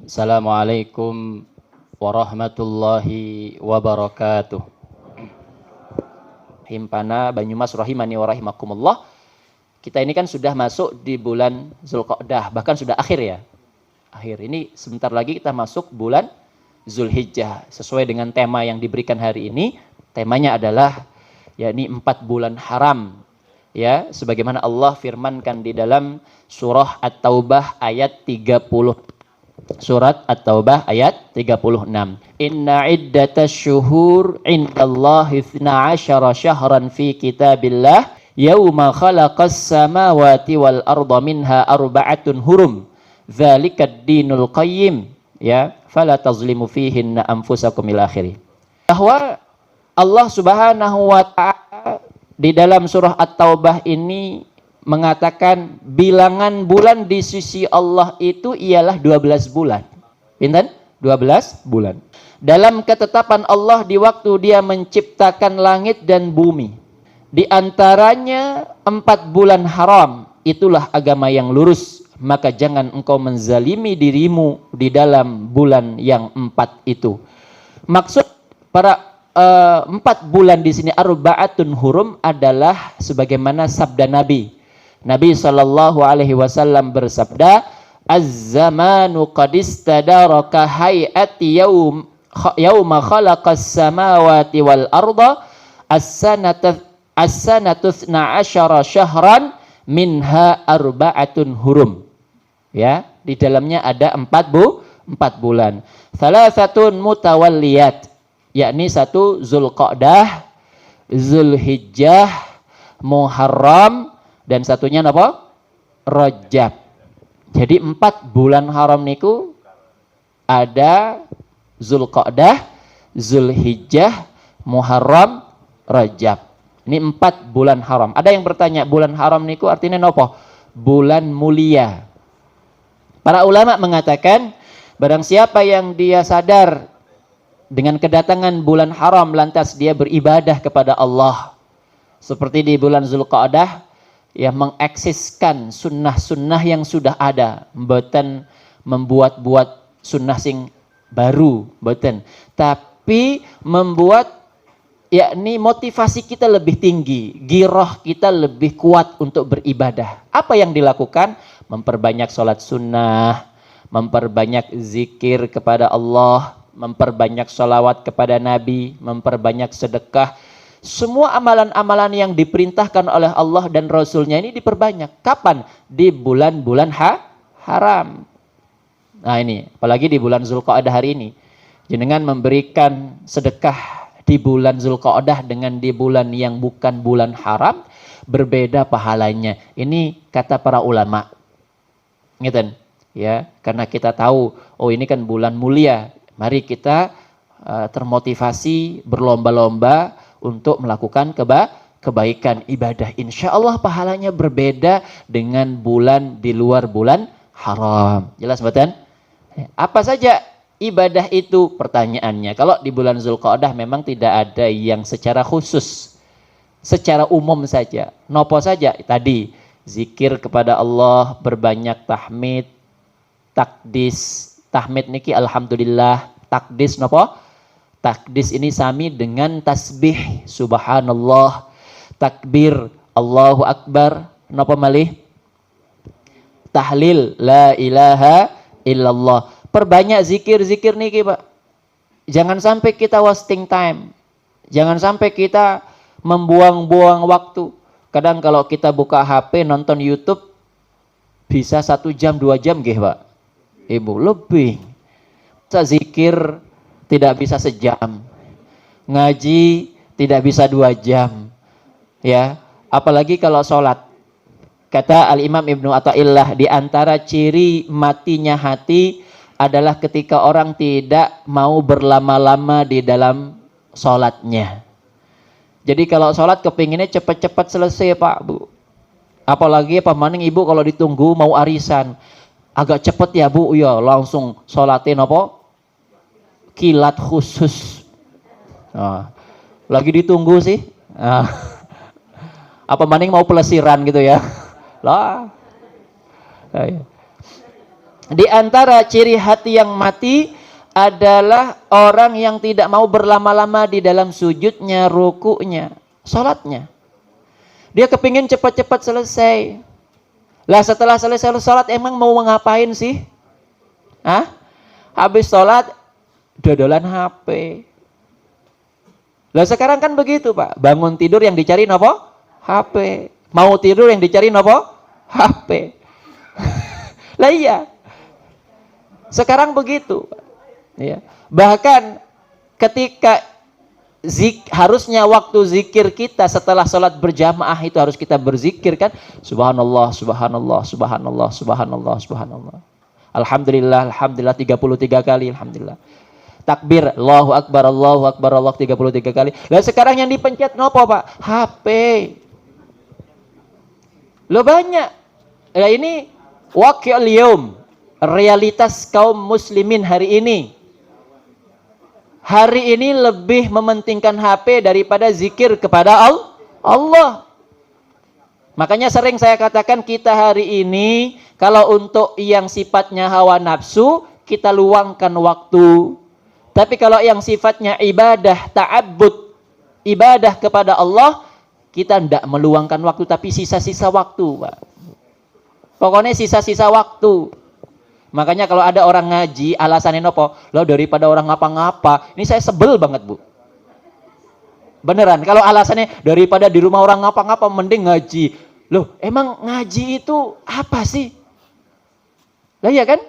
Assalamualaikum warahmatullahi wabarakatuh. Himpana Banyumas rahimani wa rahimakumullah. Kita ini kan sudah masuk di bulan Zulqa'dah, bahkan sudah akhir ya. Akhir ini sebentar lagi kita masuk bulan Zulhijjah. Sesuai dengan tema yang diberikan hari ini, temanya adalah yakni 4 bulan haram. Ya, sebagaimana Allah firmankan di dalam surah At-Taubah ayat 30. Surat At-Taubah ayat 36. Inna iddatasy syuhur indallahi 12 syahran fi kitabillah yauma khalaqas samawati wal arda minha arba'atun hurum. Dzalikad dinul qayyim. Ya, fala tazlimu fihinna anfusakum ila akhirih. Bahwa Allah Subhanahu wa taala di dalam surah At-Taubah ini mengatakan bilangan bulan di sisi Allah itu ialah 12 bulan. Pinten? 12 bulan. Dalam ketetapan Allah di waktu dia menciptakan langit dan bumi. Di antaranya 4 bulan haram. Itulah agama yang lurus. Maka jangan engkau menzalimi dirimu di dalam bulan yang 4 itu. Maksud para 4 bulan di sini arba'atun hurum adalah sebagaimana sabda Nabi. Nabi sallallahu alaihi wasallam bersabda, "Az-zamanu qad istadaraka hay'ati yauma khalaqas samawati wal arda as-sanatu 12 syahran minha arba'atun hurum." Ya, di dalamnya ada 4 bulan. Salasatun mutawalliyat, yakni 1 Zulqa'dah, Zulhijjah, Muharram, dan satunya apa? Rajab. Jadi 4 bulan haram niku ada Zulqa'dah, Zulhijjah, Muharram, Rajab. Ini 4 bulan haram. Ada yang bertanya, bulan haram niku artinya apa? Bulan mulia. Para ulama mengatakan, barang siapa yang dia sadar dengan kedatangan bulan haram lantas dia beribadah kepada Allah. Seperti di bulan Zulqa'dah, ya mengeksiskan sunnah-sunnah yang sudah ada, mboten membuat-buat sunnah sing baru, mboten, tapi membuat yakni motivasi kita lebih tinggi, giroh kita lebih kuat untuk beribadah. Apa yang dilakukan? Memperbanyak sholat sunnah, memperbanyak zikir kepada Allah, memperbanyak sholawat kepada Nabi, memperbanyak sedekah. Semua amalan-amalan yang diperintahkan oleh Allah dan Rasulnya ini diperbanyak. Kapan? Di bulan-bulan haram. Nah ini, apalagi di bulan Zulqa'dah hari ini. Jenengan memberikan sedekah di bulan Zulqa'dah dengan di bulan yang bukan bulan haram, berbeda pahalanya. Ini kata para ulama. Ngeten, ya, karena kita tahu, oh ini kan bulan mulia. Mari kita termotivasi berlomba-lomba untuk melakukan kebaikan ibadah. Insya Allah pahalanya berbeda dengan bulan di luar bulan haram. Jelas betul? Apa saja ibadah itu? Pertanyaannya. Kalau di bulan Zulqa'dah memang tidak ada yang secara khusus. Secara umum saja. Nopo saja tadi. Zikir kepada Allah, berbanyak tahmid, takdis. Tahmid niki alhamdulillah. Takdis nopo? Takdis ini sami dengan tasbih subhanallah, takbir Allahu akbar, napa malih? Tahlil la ilaha illallah. Perbanyak zikir-zikir niki, Pak. Jangan sampai kita wasting time. Jangan sampai kita membuang-buang waktu. Kadang kalau kita buka HP nonton YouTube bisa 1 jam 2 jam nggih, Pak. Ibu, lebih. Zikir tidak bisa sejam, ngaji tidak bisa 2 jam, ya. Apalagi kalau sholat. Kata Al-Imam Ibnu Athaillah, di antara ciri matinya hati adalah ketika orang tidak mau berlama-lama di dalam sholatnya. Jadi kalau sholat kepinginnya cepat-cepat selesai, Pak, Bu. Apalagi apa maning ibu kalau ditunggu mau arisan, agak cepat ya Bu, ya langsung sholatin apa? Kilat khusus. Nah, lagi ditunggu sih. Nah, apa maning mau pelesiran gitu ya? Lah. Di antara ciri hati yang mati adalah orang yang tidak mau berlama-lama di dalam sujudnya, rukuknya, salatnya. Dia kepingin cepat-cepat selesai. Lah setelah selesai salat emang mau ngapain sih? Hah? Habis salat dodolan HP. Lah sekarang kan begitu, Pak. Bangun tidur yang dicari apa? HP. Mau tidur yang dicari apa? HP. Lah iya. Sekarang begitu. Ya. Bahkan ketika harusnya waktu zikir kita setelah sholat berjamaah itu harus kita berzikir kan, subhanallah, subhanallah, subhanallah, subhanallah, subhanallah. Alhamdulillah, alhamdulillah 33 kali, alhamdulillah. Takbir, Allahu Akbar, Allahu Akbar, Allah 33 kali. Lah sekarang yang dipencet nopo, Pak? HP. Lo banyak. Ya ini waqi'ul yaum, realitas kaum muslimin hari ini. Hari ini lebih mementingkan HP daripada zikir kepada Allah. Makanya sering saya katakan kita hari ini kalau untuk yang sifatnya hawa nafsu kita luangkan waktu. Tapi kalau yang sifatnya ibadah, ta'abbud, ibadah kepada Allah, kita tidak meluangkan waktu tapi sisa-sisa waktu, Pak. Pokoknya sisa-sisa waktu. Makanya kalau ada orang ngaji, alasannya apa? Loh daripada orang ngapa-ngapa. Ini saya sebel banget, Bu. Beneran, kalau alasannya daripada di rumah orang ngapa-ngapa, mending ngaji. Loh, emang ngaji itu apa sih? Lah iya kan?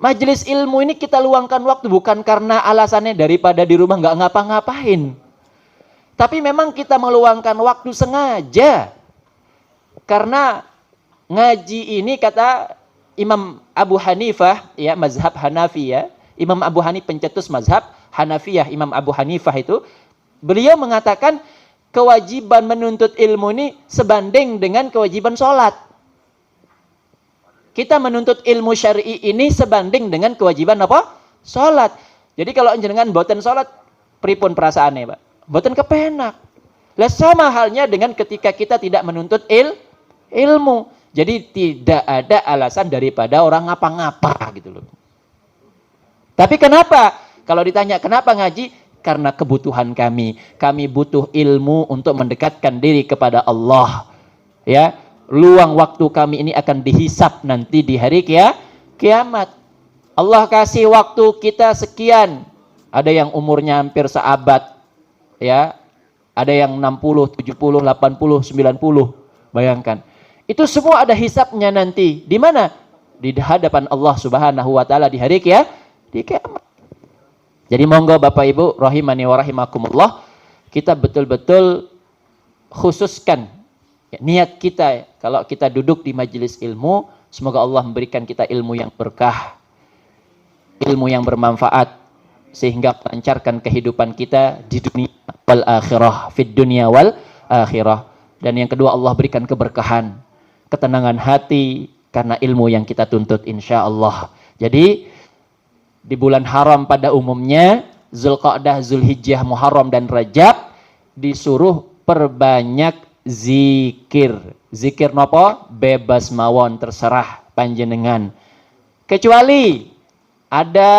Majelis ilmu ini kita luangkan waktu bukan karena alasannya daripada di rumah nggak ngapa-ngapain. Tapi memang kita meluangkan waktu sengaja. Karena ngaji ini kata Imam Abu Hanifah, ya mazhab Hanafi ya. Imam Abu Hanifah pencetus mazhab Hanafiyah, Imam Abu Hanifah itu, beliau mengatakan kewajiban menuntut ilmu ini sebanding dengan kewajiban sholat. Kita menuntut ilmu syar'i ini sebanding dengan kewajiban apa? Sholat. Jadi kalau jenengan boten sholat, pripun perasaannya, Pak? Boten kepenak. Lah sama halnya dengan ketika kita tidak menuntut ilmu. Jadi tidak ada alasan daripada orang ngapa-ngapa gitu loh. Tapi kenapa? Kalau ditanya kenapa ngaji? Karena kebutuhan kami. Kami butuh ilmu untuk mendekatkan diri kepada Allah. Ya, luang waktu kami ini akan dihisap nanti di hari kiamat. Allah kasih waktu kita sekian. Ada yang umurnya hampir seabad. Ya. Ada yang 60, 70, 80, 90. Bayangkan. Itu semua ada hisapnya nanti. Di mana? Di hadapan Allah Subhanahu wa taala di hari di kiamat. Jadi monggo Bapak Ibu rahimani wa rahimakumullah, kita betul-betul khususkan ya, niat kita kalau kita duduk di majelis ilmu, semoga Allah memberikan kita ilmu yang berkah, ilmu yang bermanfaat sehingga melancarkan kehidupan kita di dunia wal akhirah, fid dunya wal akhirah. Dan yang kedua Allah berikan keberkahan, ketenangan hati karena ilmu yang kita tuntut insyaallah. Jadi di bulan haram pada umumnya, Zulqa'dah, Zulhijjah, Muharram dan Rajab disuruh perbanyak zikir. Zikir nopo? Bebas mawon, terserah panjenengan. Kecuali ada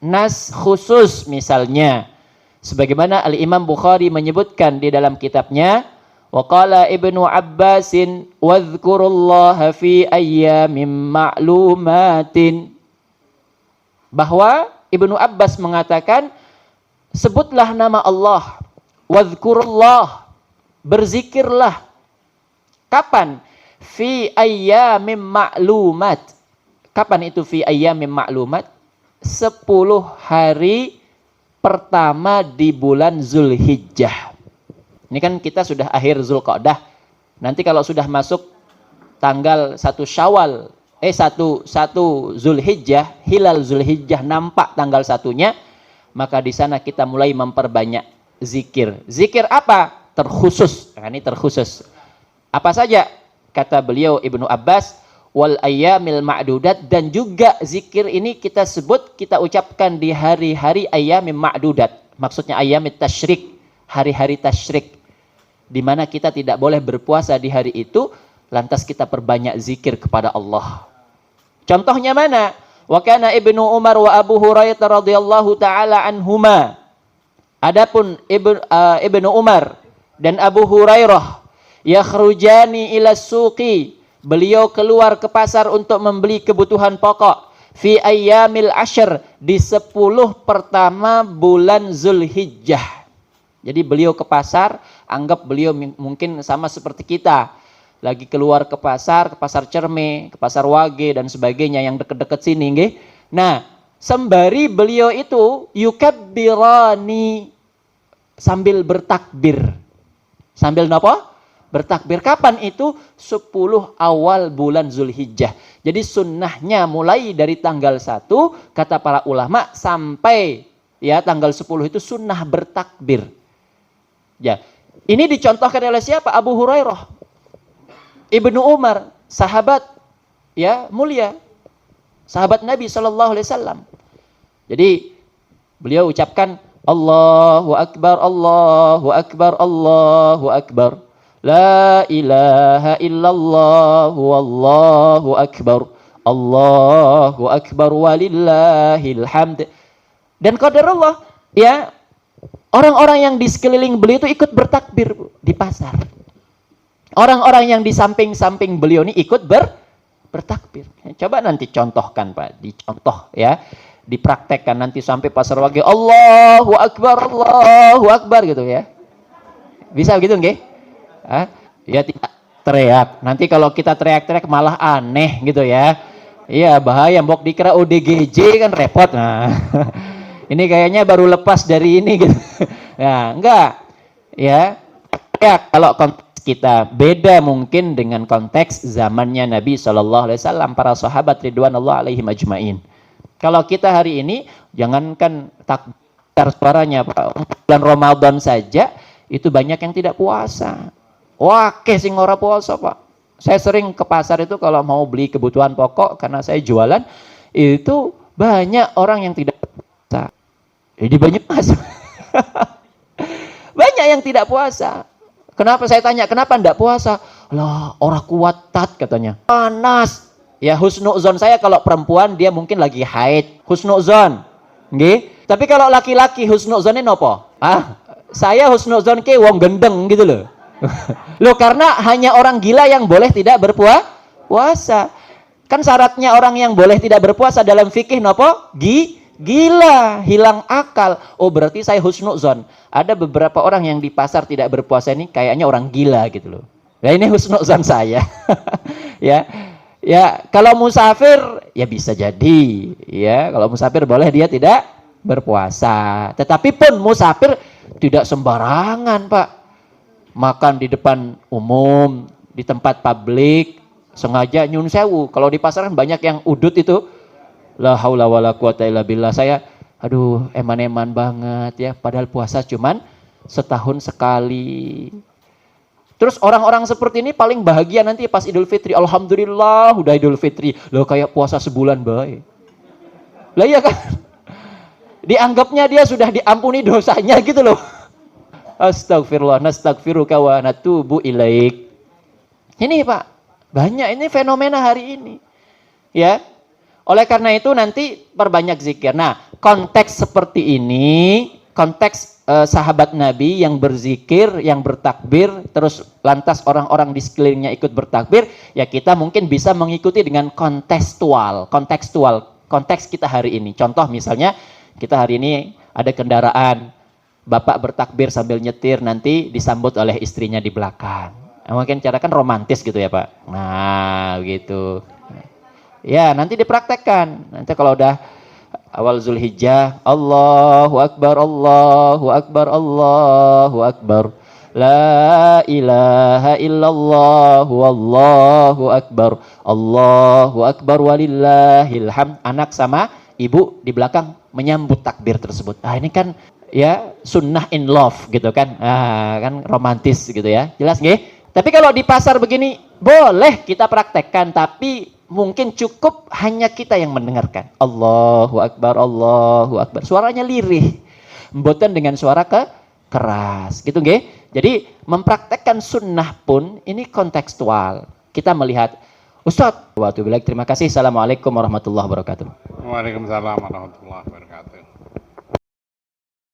nas khusus misalnya. Sebagaimana Al-Imam Bukhari menyebutkan di dalam kitabnya, wa qala Ibnu Abbasin wadhkurullaha fi ayyamin ma'lumatin. Bahwa Ibnu Abbas mengatakan sebutlah nama Allah, wadhkurullah, berzikirlah. Kapan? Fi ayyamim ma'lumat. Kapan itu fi ayyamim ma'lumat? 10 hari pertama di bulan Zulhijjah. Ini kan kita sudah akhir Zulqa'dah. Nanti kalau sudah masuk tanggal 1 Syawal, 1 Zulhijjah, hilal Zulhijjah nampak tanggal 1-nya, maka di sana kita mulai memperbanyak zikir. Zikir apa? Terkhusus. Nah, ini terkhusus. Apa saja? Kata beliau Ibnu Abbas, wal ayyamil ma'dudat, dan juga zikir ini kita sebut, kita ucapkan di hari-hari ayyamil ma'dudat. Maksudnya ayyamit tasyrik, hari-hari tasyrik, di mana kita tidak boleh berpuasa di hari itu, lantas kita perbanyak zikir kepada Allah. Contohnya mana? Wa kana Ibnu Umar wa Abu Hurairah radhiyallahu taala anhuma. Adapun Ibnu Umar dan Abu Hurairah yakhrujani ila suqi, beliau keluar ke pasar untuk membeli kebutuhan pokok fi ayyamil ashr, di 10 pertama bulan Zulhijjah. Jadi beliau ke pasar, anggap beliau mungkin sama seperti kita, lagi keluar ke pasar Cerme, ke pasar Wage dan sebagainya yang dekat-dekat sini nggih. Nah, sembari beliau itu yukabbirani, sambil bertakbir. Sambil napa? Bertakbir. Kapan itu? 10 awal bulan Zulhijjah. Jadi sunnahnya mulai dari tanggal 1, kata para ulama, sampai ya tanggal 10 itu sunnah bertakbir. Ya, ini dicontohkan oleh siapa? Abu Hurairah, Ibnu Umar, sahabat ya mulia, sahabat Nabi Shallallahu Alaihi Wasallam. Jadi beliau ucapkan Allahu Akbar, Allahu Akbar, Allahu Akbar. La ilaha illallah wallahu akbar. Allahu akbar walillahil hamd. Dan qadarullah, ya, orang-orang yang di sekeliling beliau itu ikut bertakbir di pasar. Orang-orang yang di samping-samping beliau ini ikut bertakbir. Coba nanti contohkan Pak, dicontoh ya. Dipraktekkan nanti sampai pasar Wage Allahu Akbar gitu ya. Bisa gitu nggih? Ya tidak teriak. Nanti kalau kita teriak-teriak malah aneh gitu ya. Iya bahaya, mbok dikira ODGJ kan repot. Nah, ini kayaknya baru lepas dari ini gitu. Nah, enggak. Ya kalau konteks kita beda mungkin dengan konteks zamannya Nabi SAW, para sahabat ridwanullah alaihim ajmain. Kalau kita hari ini, jangankan takbir suaranya Pak, bulan Ramadan saja itu banyak yang tidak puasa. Wah, sing ora puasa Pak. Saya sering ke pasar itu kalau mau beli kebutuhan pokok karena saya jualan, itu banyak orang yang tidak puasa. Jadi banyak puasa. Banyak yang tidak puasa. Kenapa saya tanya, kenapa enggak puasa? Lah, orang kuat tat katanya. Panas. Ya husnuzon saya kalau perempuan dia mungkin lagi haid. Husnuzon. Nggih. Tapi kalau laki-laki husnuzonnya nopo? Saya husnuzon ke wong gendeng gitu loh. Loh, karena hanya orang gila yang boleh tidak berpuasa. Kan syaratnya orang yang boleh tidak berpuasa dalam fikih nopo? Gila, hilang akal. Oh, berarti saya husnuzon. Ada beberapa orang yang di pasar tidak berpuasa ini kayaknya orang gila gitu loh. Nah, ini husnuzon saya. Ya, kalau musafir ya bisa jadi. Ya, kalau musafir boleh dia tidak berpuasa. Tetapi pun musafir tidak sembarangan, Pak. Makan di depan umum, di tempat publik, sengaja nyun sewu. Kalau di pasar kan banyak yang udut itu. La haula wala quwata illa billah. Saya aduh eman-eman banget ya, padahal puasa cuman setahun sekali. Terus orang-orang seperti ini paling bahagia nanti pas Idul Fitri. Alhamdulillah udah Idul Fitri. Loh kayak puasa sebulan baik. Lah iya kan? Dianggapnya dia sudah diampuni dosanya gitu loh. Astagfirullah, nastagfiruka wa natubu ilaik. Ini Pak, banyak ini fenomena hari ini. Ya. Oleh karena itu nanti perbanyak zikir. Nah, konteks seperti ini, konteks sahabat Nabi yang berzikir, yang bertakbir, terus lantas orang-orang di sekelilingnya ikut bertakbir, ya kita mungkin bisa mengikuti dengan kontekstual, konteks kita hari ini. Contoh misalnya, kita hari ini ada kendaraan, bapak bertakbir sambil nyetir, nanti disambut oleh istrinya di belakang. Mungkin cara kan romantis gitu ya Pak. Nah gitu. Ya nanti dipraktekkan. Nanti kalau udah awal Zulhijjah, Allahu Akbar, Allahu Akbar, Allahu Akbar. La ilaha illallah, Wallahu Akbar, Allahu Akbar walillahil hamd. Anak sama ibu di belakang menyambut takbir tersebut. Nah ini kan ya sunnah in love gitu kan, kan romantis gitu ya, jelas nggih? Tapi kalau di pasar begini boleh kita praktekkan, tapi mungkin cukup hanya kita yang mendengarkan. Allahu Akbar, Allahu Akbar, suaranya lirih, mboten dengan suara keras gitu nggih? Jadi mempraktekkan sunnah pun ini kontekstual. Kita melihat, Ustaz, terima kasih. Assalamualaikum warahmatullahi wabarakatuh. Waalaikumsalam warahmatullahi wabarakatuh.